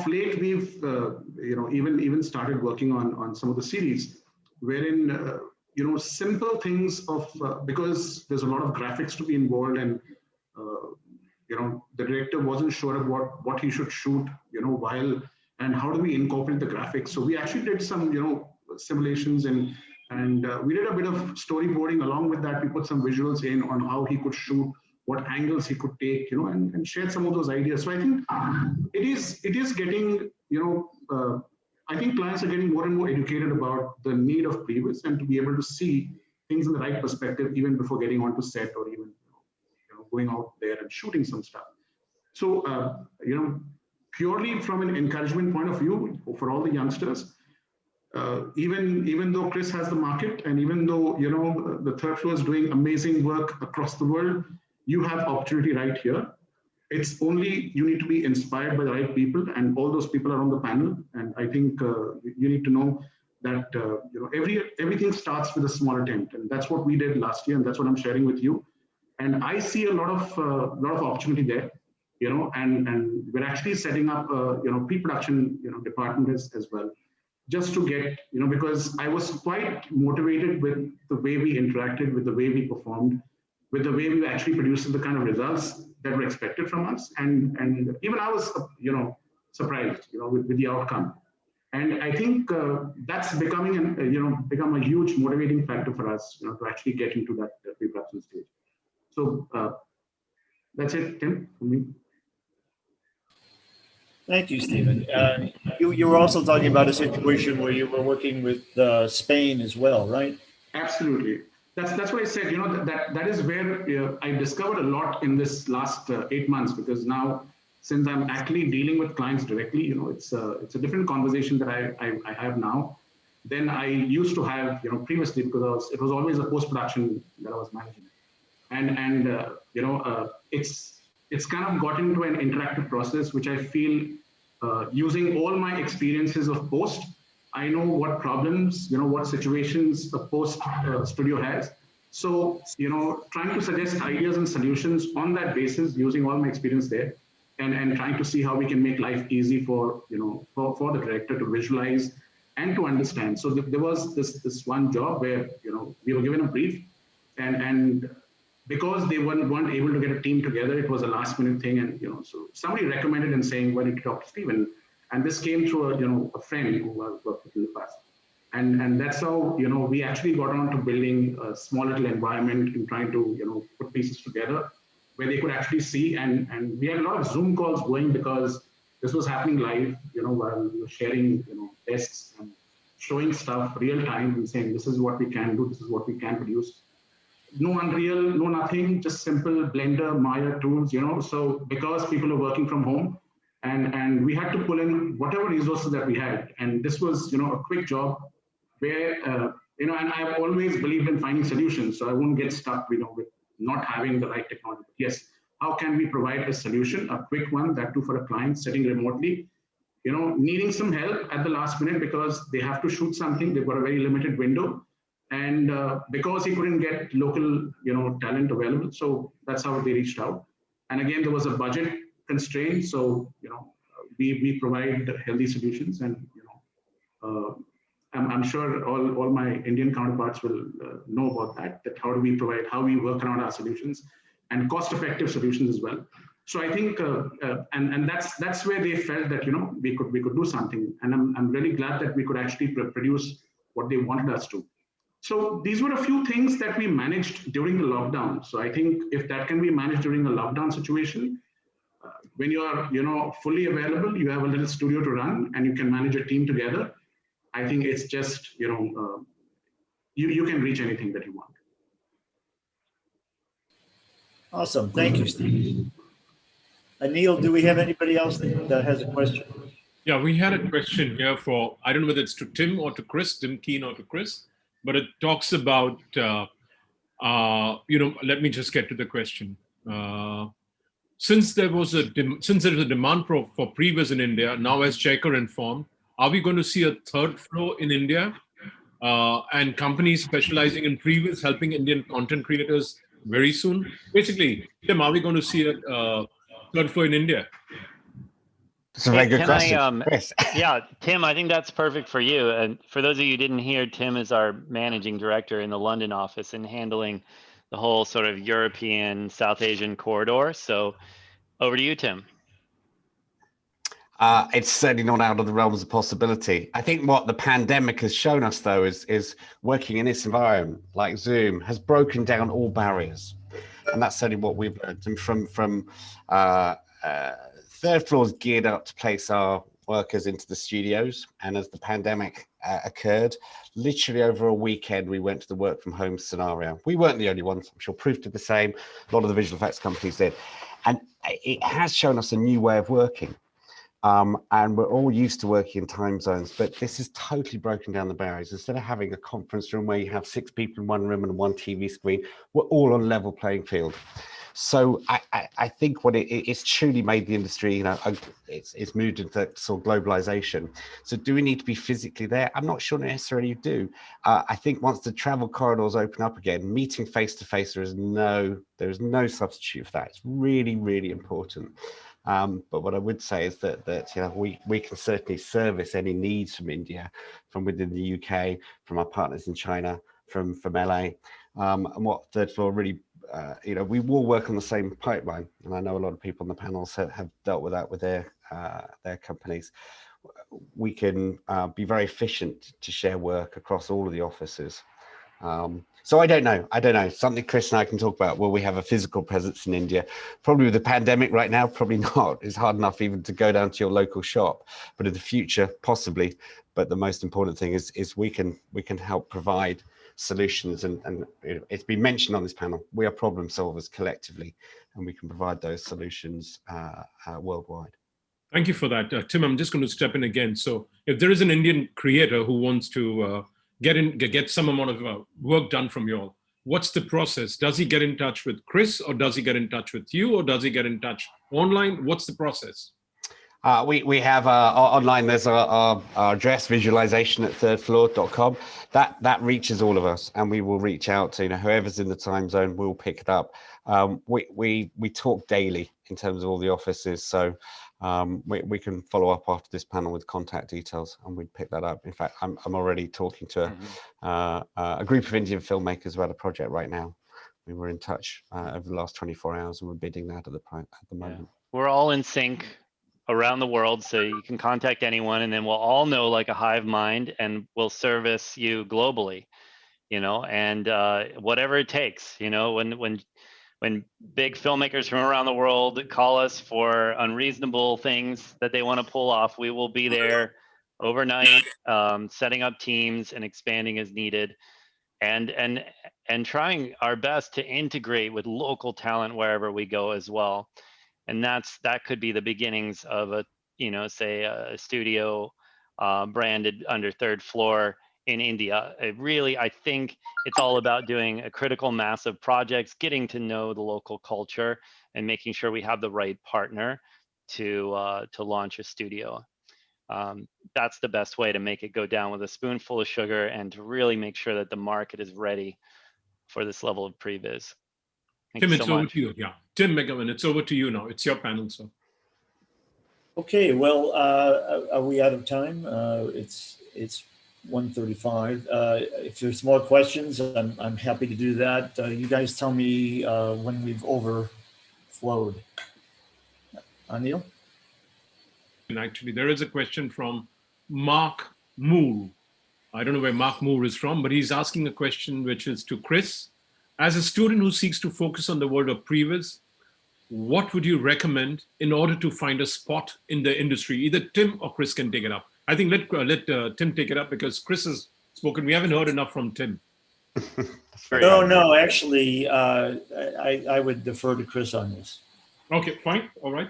late we've, even started working on some of the series, wherein, simple things of, because there's a lot of graphics to be involved, and, the director wasn't sure of what he should shoot, while, and how do we incorporate the graphics. So we actually did some, simulations, and we did a bit of storyboarding. Along with that, we put some visuals in on how he could shoot, what angles he could take, and shared some of those ideas. So I think it is getting, I think clients are getting more and more educated about the need of Previs, and to be able to see things in the right perspective even before getting onto set, or even going out there and shooting some stuff. So purely from an encouragement point of view for all the youngsters. Even though Chris has the market, and even though the third floor is doing amazing work across the world, you have opportunity right here. It's only you need to be inspired by the right people, and all those people are on the panel. And I think you need to know that everything starts with a small attempt, and that's what we did last year, and that's what I'm sharing with you. And I see a lot of opportunity there, and we're actually setting up a pre-production department as well. Just to get, because I was quite motivated with the way we interacted, with the way we performed, with the way we actually produced the kind of results that were expected from us. And even I was, surprised, with the outcome. And I think that's becoming, become a huge motivating factor for us, to actually get into that pre-production stage. So that's it, Tim, for me. Thank you, Stephen. You were also talking about a situation where you were working with Spain as well, right? Absolutely. That's what I said. That is where I discovered a lot in this last 8 months, because now, since I'm actually dealing with clients directly, it's a different conversation that I have now. than I used to have, previously, because it was always a post-production that I was managing. And it's kind of got into an interactive process, which I feel using all my experiences of post, I know what problems, what situations a post studio has. So, trying to suggest ideas and solutions on that basis, using all my experience there, and trying to see how we can make life easy for, for the director to visualize and to understand. So there was this one job where, we were given a brief, and because they weren't able to get a team together, it was a last minute thing. And, so somebody recommended and saying, why don't you talk to Stephen? And this came through a friend who I've worked with in the past. And that's how, we actually got on to building a small little environment and trying to, put pieces together where they could actually see. And we had a lot of Zoom calls going because this was happening live, while we were sharing, tests and showing stuff real time and saying, this is what we can do, this is what we can produce. No Unreal, no nothing, just simple Blender, Maya tools, So because people are working from home, and we had to pull in whatever resources that we had. And this was, a quick job where, and I've always believed in finding solutions. So I won't get stuck, with not having the right technology. But yes, how can we provide a solution, a quick one, that too for a client sitting remotely, needing some help at the last minute because they have to shoot something, they've got a very limited window. And because he couldn't get local, talent available, so that's how they reached out. And again, there was a budget constraint, so we provide healthy solutions, and I'm sure all my Indian counterparts will know about that. That how do we provide, how we work around our solutions, and cost-effective solutions as well. So I think, and that's where they felt that we could do something, and I'm really glad that we could actually produce what they wanted us to. So these were a few things that we managed during the lockdown. So I think if that can be managed during a lockdown situation, when you are fully available, you have a little studio to run, and you can manage a team together. I think it's just you can reach anything that you want. Awesome, thank you, Steve. Anil, do we have anybody else that has a question? Yeah, we had a question here for, I don't know whether it's to Tim or to Chris, Tim Keene or to Chris, but it talks about, let me just get to the question. Since there is a demand for Previs in India, now as Jaykar informed, are we going to see a third floor in India and companies specializing in Previs helping Indian content creators very soon? Basically, Tim, are we going to see a third floor in India? It's a very good question. Chris. Yeah, Tim, I think that's perfect for you. And for those of you who didn't hear, Tim is our managing director in the London office and handling the whole sort of European, South Asian corridor. So over to you, Tim. It's certainly not out of the realms of possibility. I think what the pandemic has shown us, though, is working in this environment like Zoom has broken down all barriers. And that's certainly what we've learned. And from third floors geared up to place our workers into the studios. And as the pandemic occurred, literally over a weekend, we went to the work from home scenario. We weren't the only ones. I'm sure Proof did the same. A lot of the visual effects companies did. And it has shown us a new way of working. And we're all used to working in time zones, but this has totally broken down the barriers. Instead of having a conference room where you have 6 people in one room and one TV screen, we're all on a level playing field. So I think what it's truly made the industry, it's moved into sort of globalization. So do we need to be physically there? I'm not sure necessarily you do. I think once the travel corridors open up again, meeting face to face, there is no substitute for that. It's really, really important. But what I would say is that we can certainly service any needs from India, from within the UK, from our partners in China, from LA, and what third floor really, we will work on the same pipeline, and I know a lot of people on the panels have dealt with that with their companies. We can be very efficient to share work across all of the offices. So I don't know. Something Chris and I can talk about. Will we have a physical presence in India? Probably with the pandemic right now, probably not. It's hard enough even to go down to your local shop. But in the future, possibly. But the most important thing is we can help provide solutions. And it's been mentioned on this panel. We are problem solvers collectively, and we can provide those solutions worldwide. Thank you for that. Tim, I'm just going to step in again. So if there is an Indian creator who wants to get some amount of work done from you all, what's the process? Does he get in touch with Chris, or does he get in touch with you, or does he get in touch online? What's the process? We have online, there's our address, visualization at thirdfloor.com. That reaches all of us, and we will reach out to, whoever's in the time zone, we'll pick it up. We talk daily in terms of all the offices, so we can follow up after this panel with contact details, and we'd pick that up. In fact, I'm already talking to a group of Indian filmmakers about a project right now. We were in touch over the last 24 hours, and we're bidding that at the moment. Yeah. We're all in sync around the world, so you can contact anyone, and then we'll all know like a hive mind, and we'll service you globally, and whatever it takes. When big filmmakers from around the world call us for unreasonable things that they want to pull off, we will be there overnight, setting up teams and expanding as needed, and trying our best to integrate with local talent wherever we go as well. And that could be the beginnings of a, say a studio branded under Third Floor in India. I think it's all about doing a critical mass of projects, getting to know the local culture, and making sure we have the right partner to launch a studio. That's the best way to make it go down with a spoonful of sugar, and to really make sure that the market is ready for this level of previs. Tim, it's over to you. Yeah, Tim McGovern, it's over to you now. It's your panel, sir. Okay, well, are we out of time? It's 1:35. If there's more questions, I'm happy to do that. You guys tell me when we've overflowed. Anil? And actually, there is a question from Mark Moore. I don't know where Mark Moore is from, but he's asking a question which is to Chris. As a student who seeks to focus on the world of previs, what would you recommend in order to find a spot in the industry? Either Tim or Chris can take it up. I think let Tim take it up, because Chris has spoken. We haven't heard enough from Tim. No, actually, I would defer to Chris on this. Okay, fine. All right.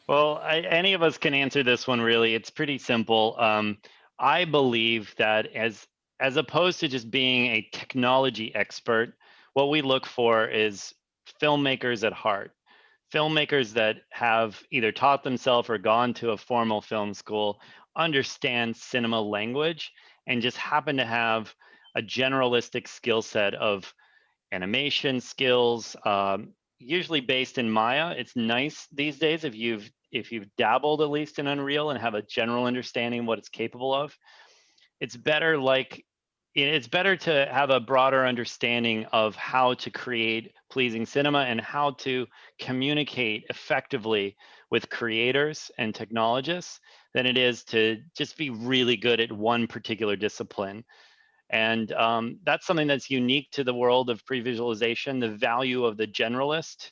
Well, any of us can answer this one, really. It's pretty simple. I believe that as opposed to just being a technology expert, what we look for is filmmakers at heart. Filmmakers that have either taught themselves or gone to a formal film school, understand cinema language, and just happen to have a generalistic skill set of animation skills, usually based in Maya. It's nice these days if you've dabbled at least in Unreal and have a general understanding of what it's capable of. It's better to have a broader understanding of how to create pleasing cinema and how to communicate effectively with creators and technologists than it is to just be really good at one particular discipline. And that's something that's unique to the world of previsualization, the value of the generalist,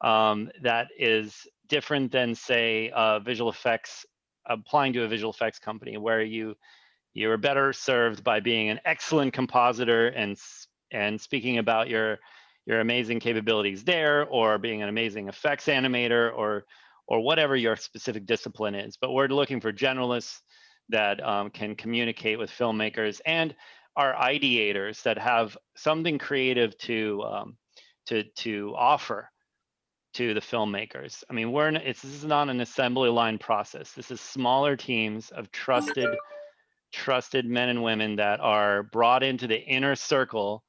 that is different than, say, visual effects, applying to a visual effects company, where you're better served by being an excellent compositor and speaking about your amazing capabilities there, or being an amazing effects animator, or whatever your specific discipline is. But we're looking for generalists that can communicate with filmmakers and are ideators that have something creative to offer to the filmmakers. I mean, this is not an assembly line process. This is smaller teams of trusted men and women that are brought into the inner circle,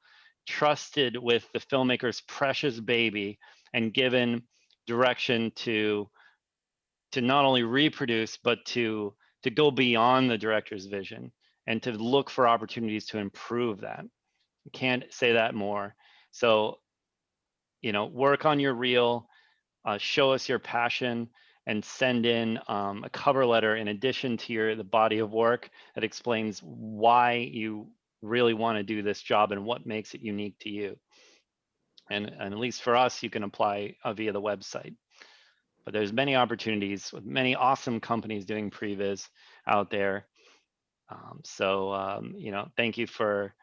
trusted with the filmmaker's precious baby, and given direction to not only reproduce, but to go beyond the director's vision and to look for opportunities to improve that. I can't say that more. So, work on your reel, show us your passion, and send in a cover letter in addition to the body of work that explains why you really want to do this job and what makes it unique to you. And at least for us, you can apply via the website. But there's many opportunities with many awesome companies doing previs out there. Thank you for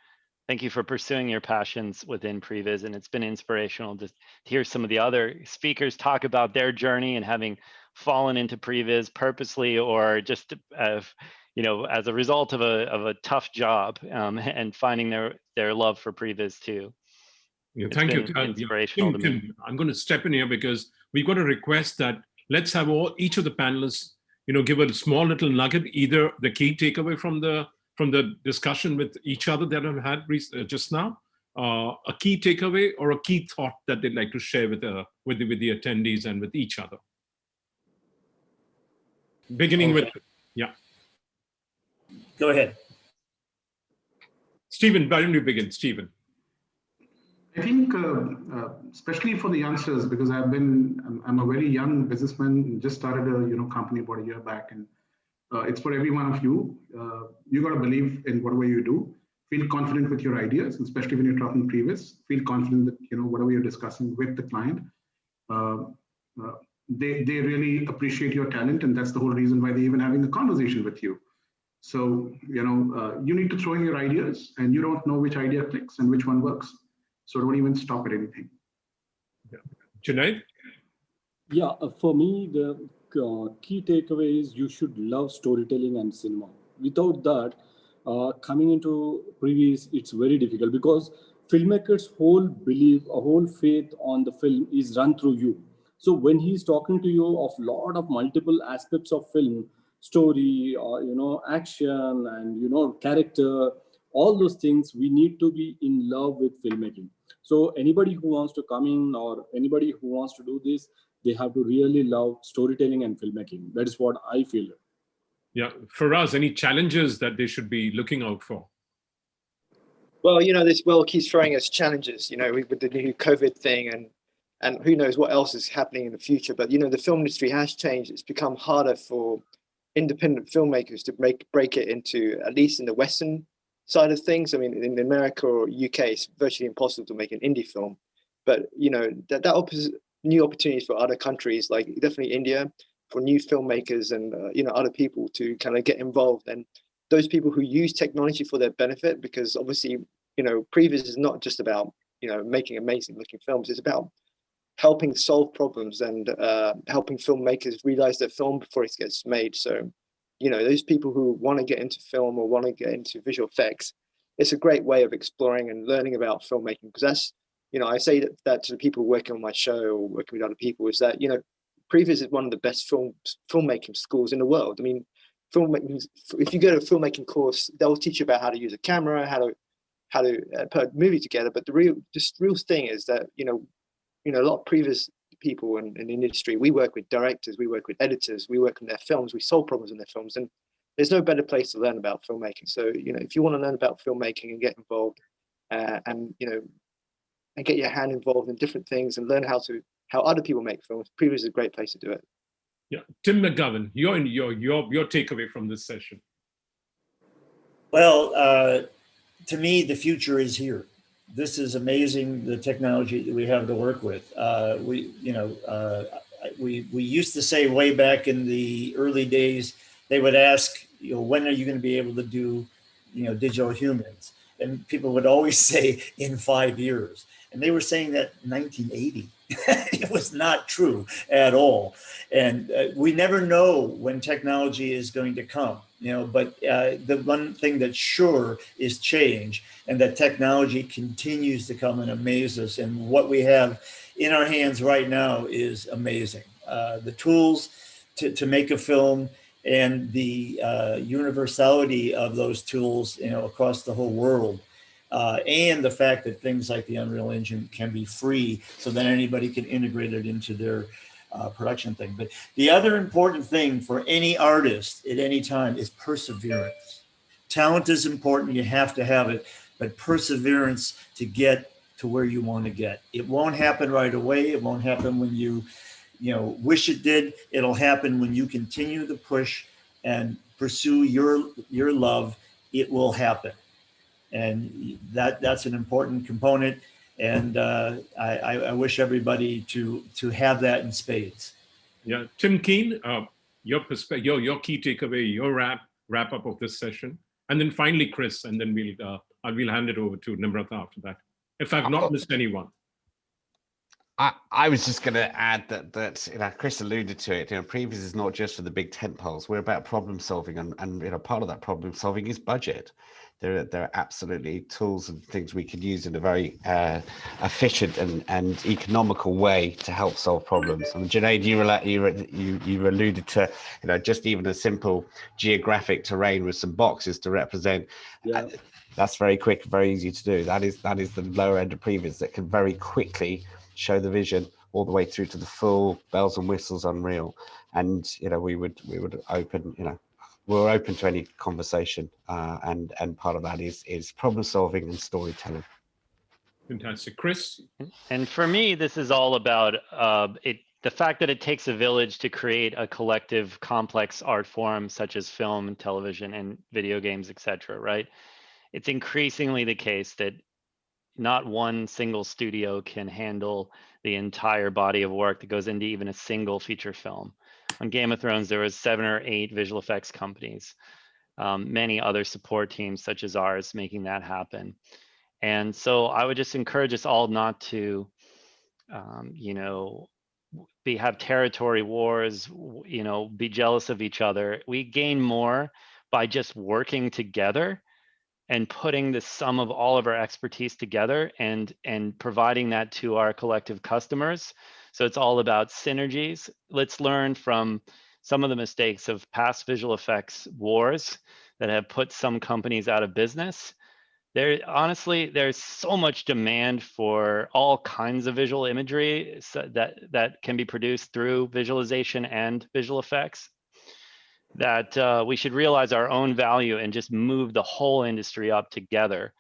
Thank you for pursuing your passions within Previs, and it's been inspirational to hear some of the other speakers talk about their journey and having fallen into Previs purposely or just you know, as a result of a tough job, and finding their love for Previs too. Yeah, It's thank you. been inspirational to me. I'm going to step in here because we've got a request that let's have each of the panelists, you know, give a small little nugget, either the key takeaway from the discussion with each other that I've had just now, a key takeaway or a key thought that they'd like to share with the attendees and with each other. Beginning with, yeah. Go ahead. Stephen, why don't you begin, Stephen? I think, especially for the youngsters, because I'm a very young businessman, just started a company about a year back, and it's for every one of you. You got to believe in whatever you do. Feel confident with your ideas, especially when you're talking Previs. Feel confident that whatever you're discussing with the client, they really appreciate your talent, and that's the whole reason why they're even having a conversation with you. So you need to throw in your ideas, and you don't know which idea clicks and which one works. So don't even stop at anything. Yeah. Junaid? Yeah, for me, the key takeaway is you should love storytelling and cinema. Without that, coming into Previs, it's very difficult because filmmakers' whole belief, a whole faith on the film is run through you. So when he's talking to you of lot of multiple aspects of film, story, action, and character, all those things, we need to be in love with filmmaking. So anybody who wants to come in or anybody who wants to do this, they have to really love storytelling and filmmaking. That is what I feel. Yeah, Faraz, any challenges that they should be looking out for? Well, this world keeps throwing us challenges, with the new COVID thing and who knows what else is happening in the future. But, the film industry has changed. It's become harder for independent filmmakers to break it into, at least in the Western side of things. I mean, in America or UK, it's virtually impossible to make an indie film. But, that opens new opportunities for other countries, like definitely India, for new filmmakers and, other people to kind of get involved. And those people who use technology for their benefit, because obviously, Previs is not just about, making amazing looking films. It's about helping solve problems and helping filmmakers realize their film before it gets made. So, those people who want to get into film or want to get into visual effects, it's a great way of exploring and learning about filmmaking. Because that's, I say that to the people working on my show or working with other people, is that, Previs is one of the best filmmaking schools in the world. I mean, filmmaking, if you go to a filmmaking course, they'll teach you about how to use a camera, how to put a movie together. But the real thing is that, a lot of Previs people in the industry, we work with directors, we work with editors, we work on their films, we solve problems in their films, and there's no better place to learn about filmmaking. So, if you want to learn about filmmaking and get involved, and get your hand involved in different things and learn how other people make films, Previs is a great place to do it. Yeah, Tim McGovern, your takeaway from this session. Well, to me, the future is here. This is amazing, the technology that we have to work with. We used to say way back in the early days, they would ask, when are you going to be able to do, digital humans? And people would always say in 5 years. And they were saying that in 1980. It was not true at all. And we never know when technology is going to come, but the one thing that's sure is change, and that technology continues to come and amaze us. And what we have in our hands right now is amazing. The tools to make a film and the universality of those tools, across the whole world. And the fact that things like the Unreal Engine can be free so that anybody can integrate it into their production thing. But the other important thing for any artist at any time is perseverance. Talent is important, you have to have it, but perseverance to get to where you want to get. It won't happen right away. It won't happen when you wish it did. It'll happen when you continue to push and pursue your love. It will happen. And that's an important component, and I wish everybody to have that in spades. Yeah, Tim Keene, your perspective, your key takeaway, your wrap up of this session, and then finally Chris, and then we'll I will hand it over to Nimrata after that, if I've not missed anyone. I was just going to add that you know, Chris alluded to it. You know, Previs is not just for the big tent poles. We're about problem solving, and you know, part of that problem solving is budget. There are absolutely tools and things we can use in a very efficient and economical way to help solve problems. And Junaid, you alluded to, you know, just even a simple geographic terrain with some boxes to represent. Yeah. That's very quick, very easy to do. That is the lower end of Previs that can very quickly show the vision all the way through to the full bells and whistles Unreal. And you know, we would open, you know, we're open to any conversation, and part of that is problem solving and storytelling. Fantastic. Chris? And for me, this is all about the fact that it takes a village to create a collective complex art form such as film, television, and video games, etc. Right? It's increasingly the case that not one single studio can handle the entire body of work that goes into even a single feature film. On Game of Thrones, there was 7 or 8 visual effects companies, many other support teams such as ours making that happen. And so I would just encourage us all not to, you know, have territory wars, you know, be jealous of each other. We gain more by just working together and putting the sum of all of our expertise together and providing that to our collective customers. So it's all about synergies. Let's learn from some of the mistakes of past visual effects wars that have put some companies out of business. Honestly, there's so much demand for all kinds of visual imagery that can be produced through visualization and visual effects, that we should realize our own value and just move the whole industry up together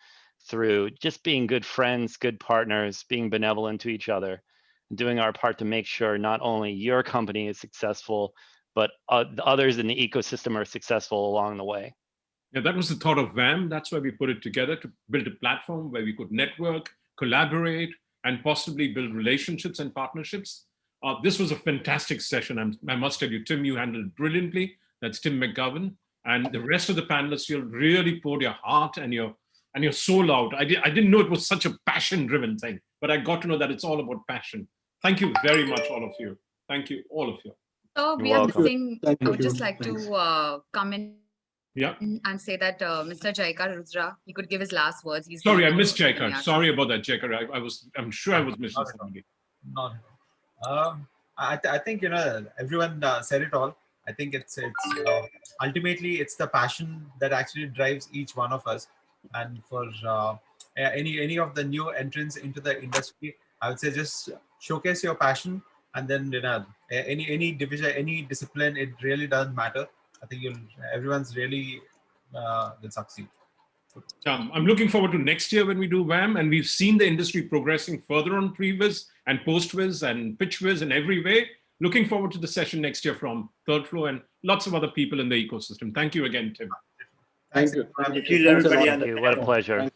through just being good friends, good partners, being benevolent to each other, doing our part to make sure not only your company is successful, but the others in the ecosystem are successful along the way. Yeah, that was the thought of VAM. That's why we put it together, to build a platform where we could network, collaborate, and possibly build relationships and partnerships. This was a fantastic session. I must tell you, Tim, you handled it brilliantly. That's Tim McGovern, and the rest of the panelists. You really poured your heart and your soul out. I didn't know it was such a passion-driven thing, but I got to know that it's all about passion. Thank you very much, all of you. Thank you, all of you. So we are missing. I would just like to come in and say that Mr. Jaykar Arudra, he could give his last words. Sorry, I missed Jaykar. Sorry about that, Jaykar. I'm sure I was missing somebody. Not at all. I think, you know, everyone said it all. I think it's ultimately it's the passion that actually drives each one of us. And for any of the new entrants into the industry, I would say just showcase your passion, and then, you know, any division, any discipline, it really doesn't matter. I think everyone's really will succeed. I'm looking forward to next year when we do VAM, and we've seen the industry progressing further on Previs and Postvis and PitchViz in every way. Looking forward to the session next year from Third Floor and lots of other people in the ecosystem. Thank you again, Tim. Thank you to everybody on the panel. What a pleasure.